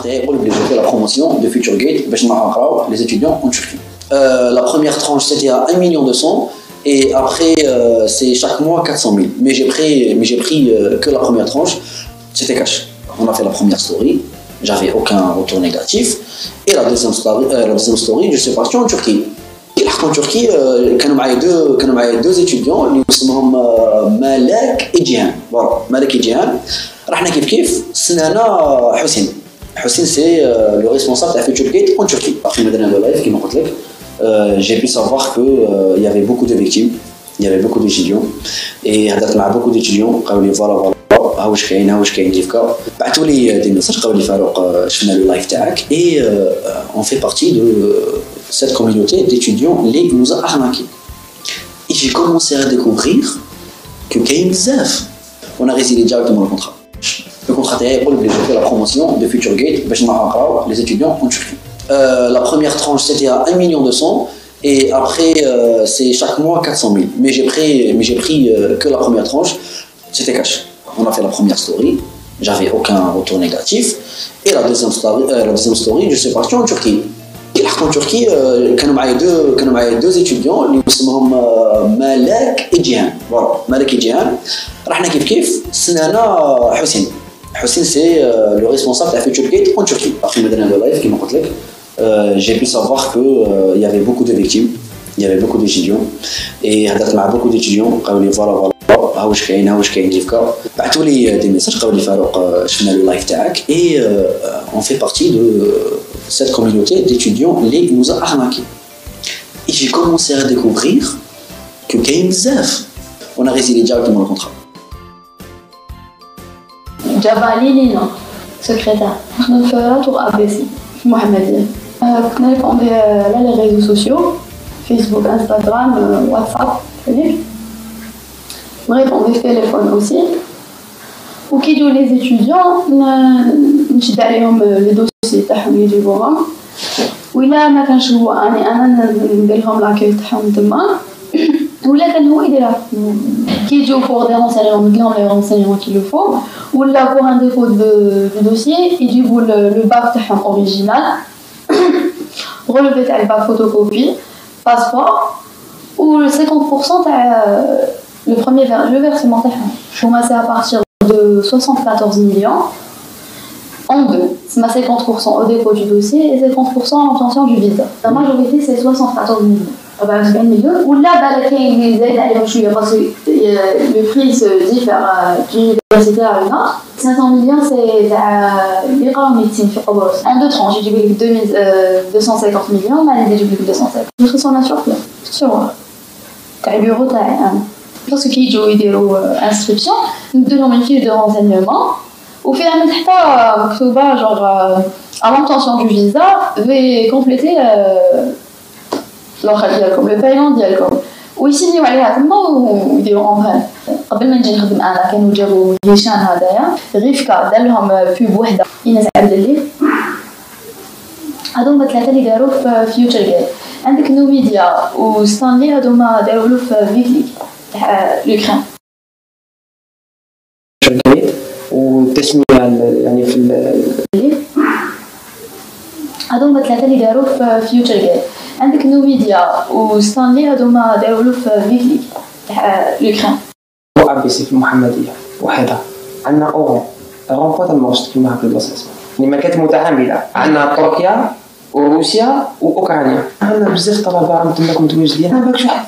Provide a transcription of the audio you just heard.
j'ai fait la promotion de FutureGate les étudiants en Turquie. La première tranche c'était à 1 200 000 et après c'est chaque mois 400 000. Mais j'ai pris que la première tranche, c'était cash. On a fait la première story, j'avais aucun retour négatif. Et la deuxième story, je suis parti en Turquie. En Turquie, كانوا معايا deux étudiants اللي اسمهم مالك إجيان. Voilà, مالك إجيان. رحنا كيف سنانا حسين c'est le responsable de FutureGate en Turquie. Après ما درنا le live كيما قلت لك, j'ai pu savoir que il y avait beaucoup de victimes, il y avait beaucoup d'étudiants et هضرت مع beaucoup d'étudiants قالوا لي voilà واش كاين ديفكا, بعثوا لي دي ميساج قالوا لي فاروق شفنا لو لايف تاعك et on fait partie de cette communauté d'étudiants qui nous a arnaqué. Et j'ai commencé à découvrir que كاين بزاف. On a résilié directement le contrat. Le contrat تاعي j'ai fait la promotion de FutureGate باش نقراو les étudiants en Turquie. La première tranche c'était à 1 200 000 et après c'est chaque mois 400 000. Mais j'ai pris que la première tranche, c'était cash. On a fait la première story, j'avais aucun retour négatif. Et la deuxième story, je suis parti en Turquie. En Turquie, كانوا معايا deux étudiants اللي اسمهم مالك إجيان. Voilà, مالك إجيان. رحنا كيف سنانا حسين c'est le responsable de FutureGate en Turquie. Après ما درنا le live كيما قلت لك, j'ai pu savoir que il y avait beaucoup de victimes, il y avait beaucoup d'étudiants et هضرت مع beaucoup d'étudiants قالوا لي voilà واش كاين ديفكا, بعثوا لي دي ميساج قالوا لي فاروق شفنا لو لايف تاعك et on fait partie de cette communauté d'étudiants qui nous a arnaqué. Et j'ai commencé à découvrir que كاين بزاف. On a résilié directement le contrat. جابالي لينا secrétaire. احنا في راتور ABC في محمدية. كنا نريبوندي على لي ريزو سوسيو, فيسبوك, انستغرام, واتساب, هذيك. نريبوندي في تليفون اوسي. وكي يجيو لي زيتيديون نشد عليهم لي دوسي تاعهم يجيبوهم, وإلا ما كانش هو انا ندير لهم لاكاي تاعهم تما, ولا كان هو يديرها. كي يجيو فور دي رونسينيمون ندير لهم لي رونسينيمون كي لو فو, ولا بور ان ديفو دو دوسيي يجيبوا لو باك تاعهم اوريجينال, relevé تاع الباك فوتوكوبي, باسبور, و 50% تاع le versement تاعهم. هما c'est à partir de 74 millions en deux. C'est 50% au dépôt du dossier et 50% en obtention du visa. La majorité c'est 74 millions. 40 millions. Ou là, كاين اللي زايد عليهم شويه parce que le prix se diffère d'une université à une autre. 500 millions c'est تاع اللي يقراو ميديسين في قبرص. En deux tranches, يجيب لك 250 millions, ما يجيب لك 250. Je suis en sur place. Sur تاع البيرو تاعي انا. Parce que كي يجيو يديروا انسكريبسيون ندير لهم une fiche de renseignement وفيها من تحت مكتوبه genre à l'obtention du visa veuillez compléter l'offre ديالكم le paiement ديالكم ويسينيو عليها تما ويديروا امبرين. قبل ما نجي نخدم انا كانوا جابوا هشام هذايا ريفكا دار لهم بوب وحده ايناس عبد الليل. هذوما ثلاثه اللي داروا في FutureGate. عندك نو ميديا وستانلي هذوما داروا له في فيكليك تاع لوكران. والتسميه يعني في هذوما ثلاثه اللي داروا في FutureGate. عندك نو ميديا وستانلي هذوما داروا له في فيكليك تاع لوكران. ABC في المحمديه وحده. عندنا اورون بوات الموست كيما هكا البلاصه اسمها يعني ماركات متعامله. عندنا تركيا وروسيا واوكرانيا. عندنا بزاف طلبه تماك متواجدين. ما باكش واحد